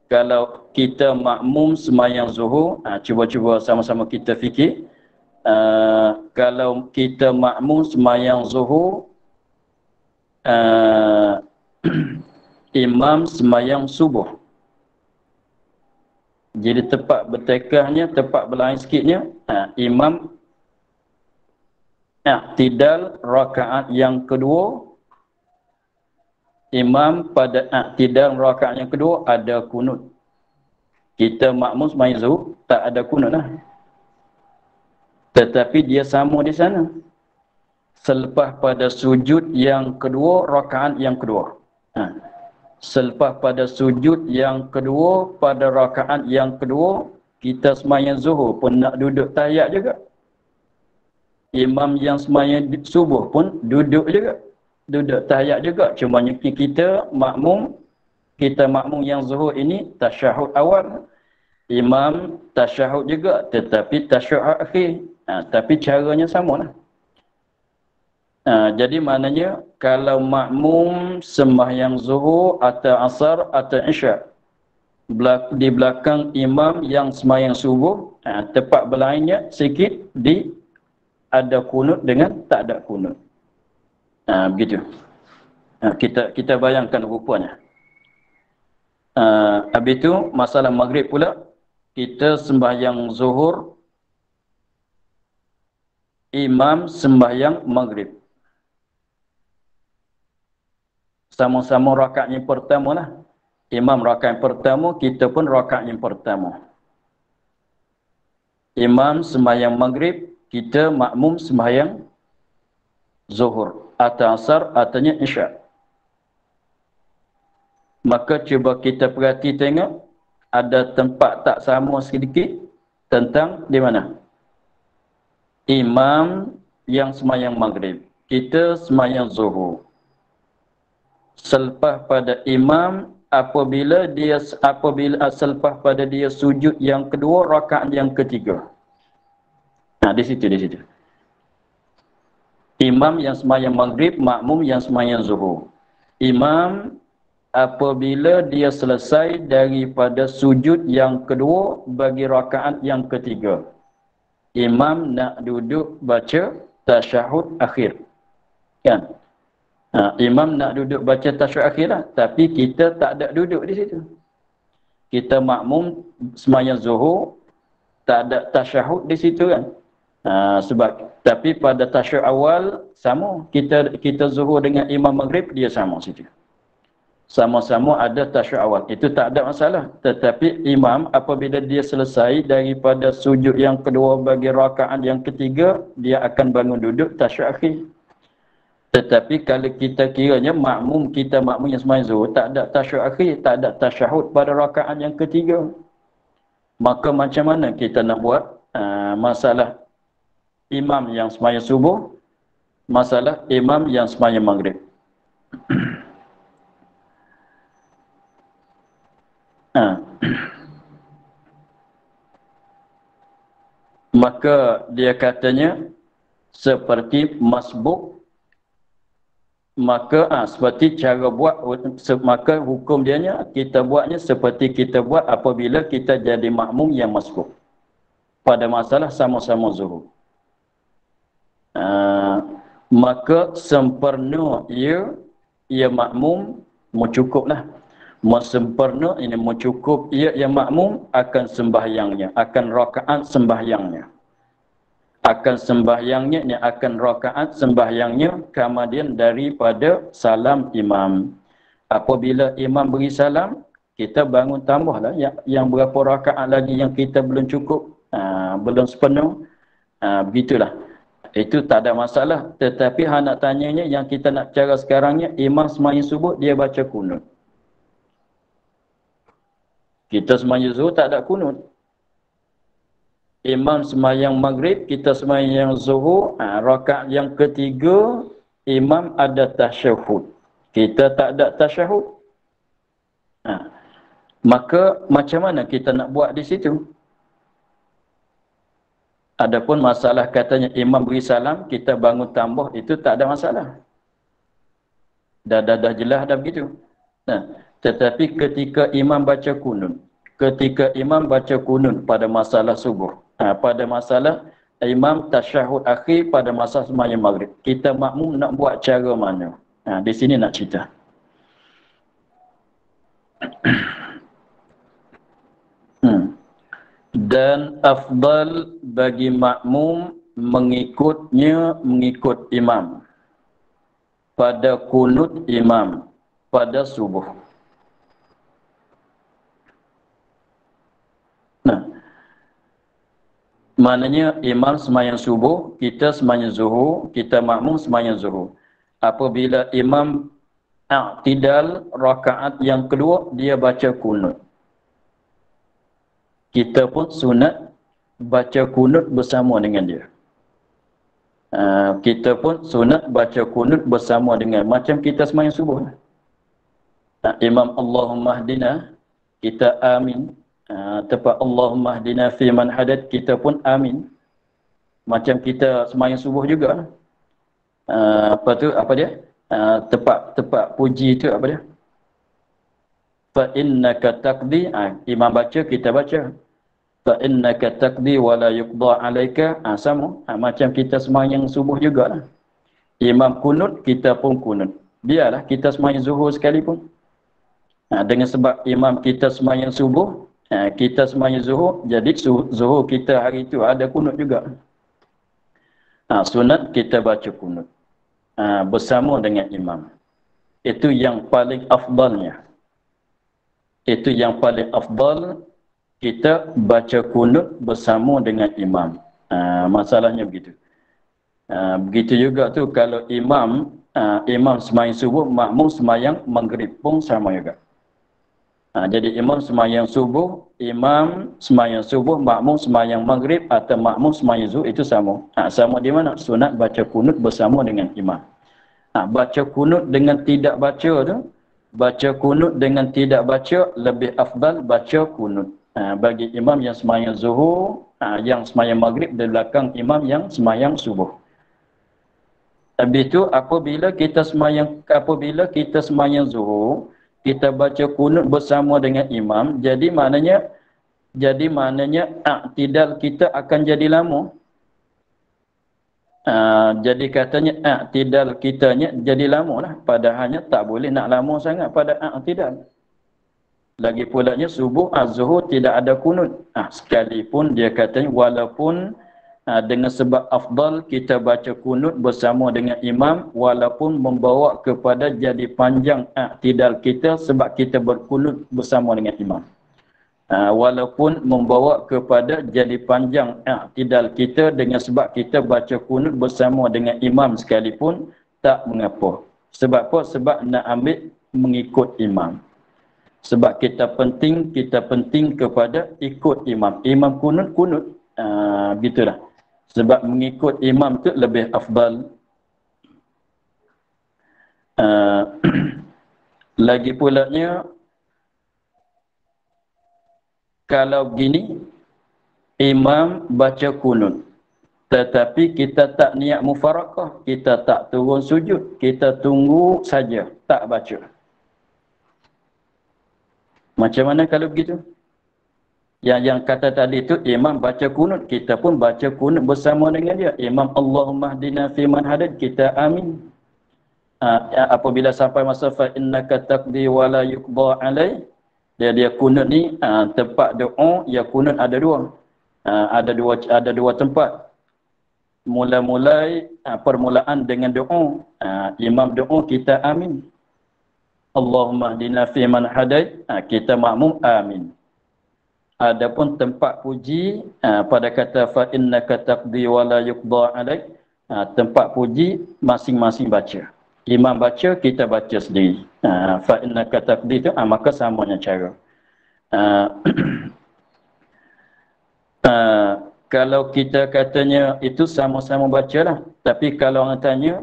Kalau kita makmum sembahyang zuhur, cuba-cuba sama-sama kita fikir. Kalau kita makmum sembahyang zuhur, imam sembahyang subuh. Jadi tepat bertekahnya, tepat berlain sikitnya, imam i'tidal rakaat yang kedua, imam pada i'tidal rakaat yang kedua ada kunut. Kita makmum sembahyang zuhur tak ada kunut lah. Tetapi dia sama di sana. Selepas pada sujud yang kedua, rakaat yang kedua. Selepas pada sujud yang kedua, pada rakaat yang kedua, kita sembahyang zuhur pun nak duduk tahiyat juga. Imam yang sembahyang subuh pun duduk juga. Duduk tahiyat juga. Cuma kita makmum yang zuhur ini tasyahud awal. Imam tasyahud juga, tetapi tasyahud akhir. Tapi caranya sama lah. Jadi maknanya kalau makmum sembahyang zuhur atau asar atau isyak di belakang imam yang sembahyang subuh, tepat berlainnya sikit di ada kunut dengan tak ada kunut. Begitu. Kita bayangkan rupanya. Habis itu masalah maghrib pula, kita sembahyang zuhur, imam sembahyang maghrib. Sama-sama rakaat yang pertama lah. Imam rakaat yang pertama, kita pun rakaat yang pertama. Imam sembahyang maghrib, kita makmum sembahyang zuhur atau asar atau isyak. Maka cuba kita perhati tengok, ada tempat tak sama sedikit tentang di mana? Imam yang sembahyang maghrib, kita sembahyang zuhur. Selepas pada imam, apabila selepas pada dia sujud yang kedua, rakaat yang ketiga. Di situ. Imam yang sembahyang maghrib, makmum yang sembahyang zuhur. Imam apabila dia selesai daripada sujud yang kedua bagi rakaat yang ketiga, imam nak duduk baca tasyahud akhir. Kan? Imam nak duduk baca tasyahud akhir lah, tapi kita tak ada duduk di situ. Kita makmum sembahyang zuhur, tak ada tasyahud di situ kan. Tapi pada tasyahud awal sama, kita zuhur dengan imam maghrib, dia sama situ. Sama-sama ada tasyahud awal. Itu tak ada masalah. Tetapi imam apabila dia selesai daripada sujud yang kedua bagi rakaat yang ketiga, dia akan bangun duduk tasyahud akhir. Tetapi kalau kita kiranya makmum yang sembahyang zuhur tak ada tasyahud akhir, tak ada tasyahud pada rakaat yang ketiga, maka macam mana kita nak buat masalah imam yang sembahyang subuh, masalah imam yang sembahyang maghrib? Maka dia katanya seperti masbuk. Maka seperti cara buat, maka hukum dianya kita buatnya seperti kita buat apabila kita jadi makmum yang masbuk pada masalah sama-sama zuhur. Maka sempurna ia makmum mencukuplah. Sempurna ini mencukup ia yang makmum akan sembahyangnya, akan rakaat sembahyangnya. Akan sembahyangnya, akan rakaat sembahyangnya kemudian daripada salam imam. Apabila imam beri salam, kita bangun tambahlah yang berapa rakaat lagi yang kita belum cukup, belum sepenuh, begitulah. Itu tak ada masalah. Tetapi nak tanyanya yang kita nak cara sekarangnya, imam sembahyang subuh dia baca kunut. Kita sembahyang zuhur tak ada kunut. Imam sembahyang maghrib, kita sembahyang zuhur, rakaat yang ketiga, imam ada tasyahud. Kita tak ada tasyahud. Maka macam mana kita nak buat di situ? Adapun masalah katanya imam beri salam, kita bangun tambah, itu tak ada masalah. Dah jelas dah begitu. Nah, tetapi ketika imam baca kunut, pada masalah subuh, pada masalah imam tasyahud akhir pada masa sembahyang maghrib, kita makmum nak buat cara mana? Di sini nak cerita. Dan afdal bagi makmum mengikut imam pada kunut imam pada subuh. Nah, maknanya imam sembahyang subuh, kita sembahyang zuhur, kita makmum sembahyang zuhur. Apabila imam i'tidal rakaat yang kedua, dia baca kunut. Kita pun sunat baca kunut bersama dengan dia. Kita pun sunat baca kunut bersama dengan macam kita sembahyang subuh. Imam Allahumma hdina, kita amin. Tepat Allahumma hdina fi man hadad, kita pun amin. Macam kita sembahyang subuh juga. Apa dia? Tepat puji itu apa dia? Fa innaka taqdi, imam baca, kita baca. Fa innaka taqdi wa la yuqda alaika, sama. Macam kita sembahyang subuh jugalah. Imam kunut, kita pun kunut. Biarlah kita sembahyang zuhur sekalipun. Dengan sebab imam kita sembahyang subuh, kita sembahyang zuhur, jadi zuhur kita hari itu ada kunut juga. Sunat kita baca kunut bersama dengan imam. Itu yang paling afdalnya. Itu yang paling afdal, kita baca kunut bersama dengan imam. Masalahnya begitu. Begitu juga tu kalau imam sembahyang subuh, makmum sembahyang maghrib pun sama juga. Jadi imam sembahyang subuh, makmum sembahyang maghrib atau makmum sembahyang zuhur, itu sama. Sama di mana? Sunat baca kunut bersama dengan imam. Baca kunut dengan tidak baca tu, baca kunut dengan tidak baca, lebih afdal baca kunut. Bagi imam yang sembahyang zuhur, yang sembahyang maghrib di belakang imam yang sembahyang subuh. Habis itu apabila kita sembahyang zuhur, kita baca kunut bersama dengan imam, jadi maknanya i'tidal kita akan jadi lama. Jadi katanya i'tidal kitanya jadi lama lah. Padahalnya tak boleh nak lama sangat pada i'tidal. Lagi pulanya subuh, zuhur tidak ada kunut. Sekalipun dia katanya walaupun dengan sebab afdal kita baca kunut bersama dengan imam, walaupun membawa kepada jadi panjang i'tidal kita sebab kita berkunut bersama dengan imam. Walaupun membawa kepada jadi panjang i'tidal kita dengan sebab kita baca kunut bersama dengan imam sekalipun, tak mengapa. Sebab apa? Sebab nak ambil mengikut imam. Sebab kita penting kepada ikut imam. Imam kunut, gitulah. Sebab mengikut imam tu lebih afdal. Lagi pulanya, kalau begini, imam baca kunut, tetapi kita tak niat mufarakah, kita tak turun sujud, kita tunggu saja, tak baca. Macam mana kalau begitu? Yang kata tadi itu imam baca kunut, kita pun baca kunut bersama dengan dia. Imam Allahumma hdina fi man hadad, kita amin. Apabila sampai masa fa innaka taqdi wa la yuqda alai, dia kunut ni tempat doa, ya kunut ada dua. Ada dua tempat. Mula-mulai permulaan dengan doa, imam doa, kita amin. Allahumma hdina fi man hadait, kita makmum amin. Adapun tempat puji pada kata fa innaka taqdi wa la yuqda alaik, tempat puji masing-masing baca. Imam baca, kita baca sendiri. Fa innaka taqdi tu maka samanya cara. Kalau kita katanya itu sama-sama bacalah, tapi kalau orang tanya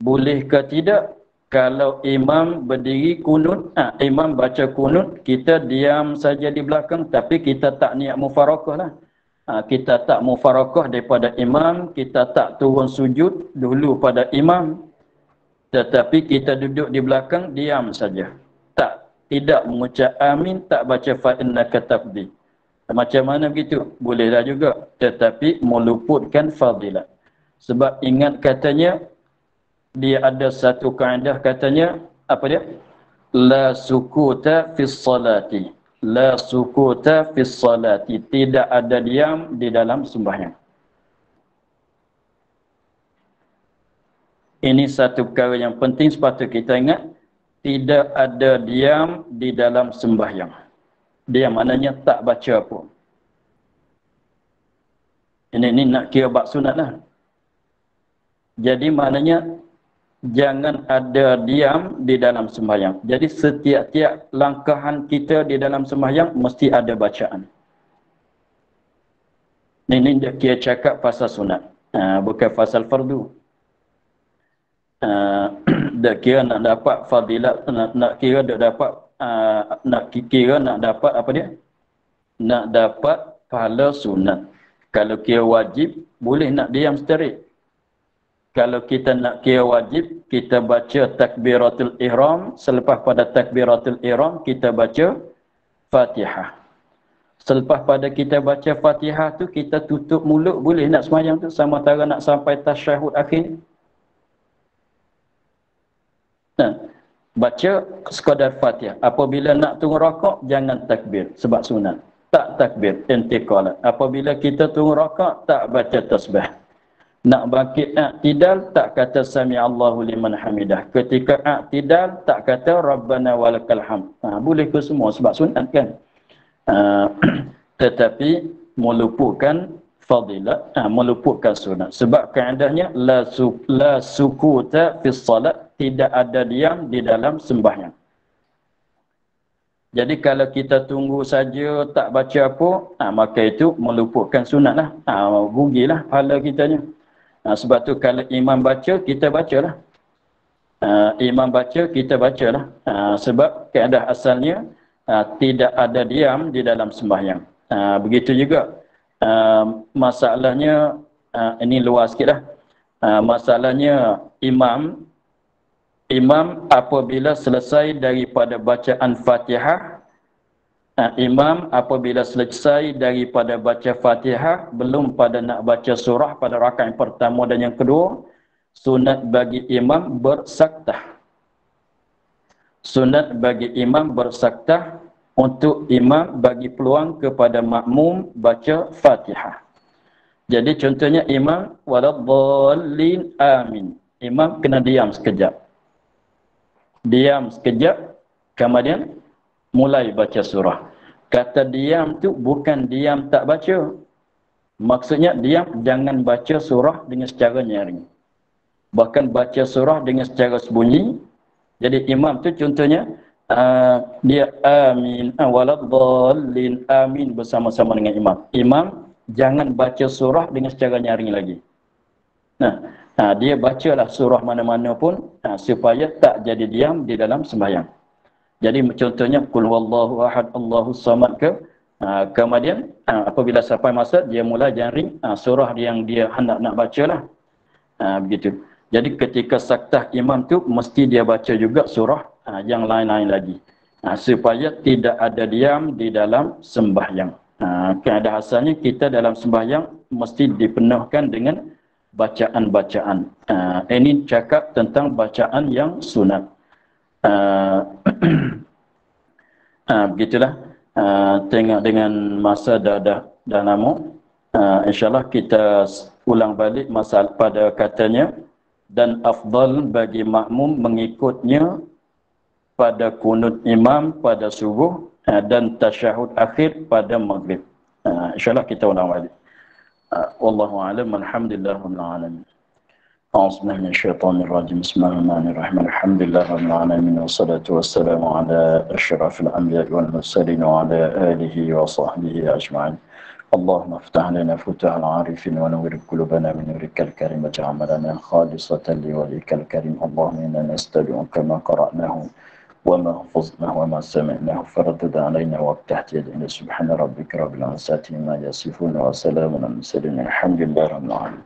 boleh ke tidak, kalau imam berdiri kunut, imam baca kunut, kita diam saja di belakang, tapi kita tak niat mufarakah lah. kita tak mufarakah daripada imam, kita tak turun sujud dulu pada imam, tetapi kita duduk di belakang diam saja. Tidak mengucap amin, tak baca fa innaka taqdi. Macam mana begitu? Bolehlah juga, tetapi meluputkan fadilat. Sebab ingat katanya, dia ada satu kaedah katanya, apa dia? La sukuta fis salati. La sukuta fis salati. Tidak ada diam di dalam sembahyang. Ini satu perkara yang penting sepatutnya kita ingat. Tidak ada diam di dalam sembahyang. Diam maknanya tak baca apa. Ini nak kira bab sunat lah. Jadi maknanya jangan ada diam di dalam sembahyang. Jadi setiap-tiap langkahan kita di dalam sembahyang mesti ada bacaan. Ini dia kira cakap pasal sunat. Bukan pasal fardu. Dia kira nak dapat fadilat, nak kira dia dapat nak dapat apa dia? Nak dapat pahala sunat. Kalau kira wajib, boleh nak diam straight. Kalau kita nak kira wajib, kita baca takbiratul ihram. Selepas pada takbiratul ihram, kita baca Fatihah. Selepas pada kita baca Fatihah tu, kita tutup mulut, boleh nak semayang tu, sama tara nak sampai tasyahud akhir. Baca sekadar Fatihah. Apabila nak turun rakaat, jangan takbir sebab sunat. Tak takbir, intiqalat. Apabila kita turun rakaat, tak baca tasbih. Nak bangkit i'tidal, tak kata sami Allahu liman hamidah. Ketika i'tidal, tak kata rabbana walakal hamd. Boleh ke semua sebab sunat kan. Tetapi meluputkan fadilat, meluputkan sunat. Sebab kaedahnya la sukuta fis salat, tidak ada diam di dalam sembahyang. Jadi kalau kita tunggu saja tak baca apa, maka itu meluputkan sunat lah. Rugilah pahala kitanya. Sebab tu kalau imam baca, kita bacalah. Imam baca, kita bacalah. Sebab kaedah asalnya tidak ada diam di dalam sembahyang. Begitu juga masalahnya, ini luas sikit lah. Masalahnya imam apabila selesai daripada bacaan Fatihah, imam apabila selesai daripada baca Fatihah, belum pada nak baca surah pada rakaat yang pertama dan yang kedua, sunat bagi imam bersaktah. Sunat bagi imam bersaktah untuk imam bagi peluang kepada makmum baca Fatihah. Jadi contohnya imam waladdallin amin. Imam kena diam sekejap. Diam sekejap, kemudian mulai baca surah. Kata diam tu bukan diam tak baca. Maksudnya diam jangan baca surah dengan secara nyaring. Bahkan baca surah dengan secara sembunyi. Jadi imam tu contohnya dia amin waladdallin amin bersama-sama dengan imam. Imam jangan baca surah dengan secara nyaring lagi. Dia bacalah surah mana-mana pun supaya tak jadi diam di dalam sembahyang. Jadi contohnya qul huwallahu ahad Allahus samad ke, kemudian apabila sampai masa dia mula jaring surah yang dia hendak nak bacalah. Begitu. Jadi ketika saktah imam tu mesti dia baca juga surah yang lain-lain lagi. Supaya tidak ada diam di dalam sembahyang. Keadaan asalnya kita dalam sembahyang mesti dipenuhkan dengan bacaan-bacaan. Ini cakap tentang bacaan yang sunat. Begitulah. Tengok dengan masa dah lama. InsyaAllah kita ulang balik masalah pada katanya. Dan afdal bagi makmum mengikutnya pada kunut imam pada subuh dan tasyahud akhir pada maghrib. InsyaAllah kita ulang balik. Wallahu a'lam, alhamdulillah rabbil alamin. A'udzu billahi minasyaitonir rajim. Bismillahirrahmanirrahim. Alhamdulillah rabbil alamin wassalatu wassalamu ala asyrafil anbiya'i wal mursalin wa ala alihi wa sahbihi ajma'in. Allahumma iftah lana futahal arifin wa nawwir qulubana min nurikal karim waj'al amalana khalisatan liwajhikal karim. Allahumma inna nasta'dinuka ma qara'nahu وما حفظناه وما سمعناه فردد علينا وافتح يدينا سبحان ربك رب العزة عما يصفون وسلام على المرسلين الحمد لله رب العالمين.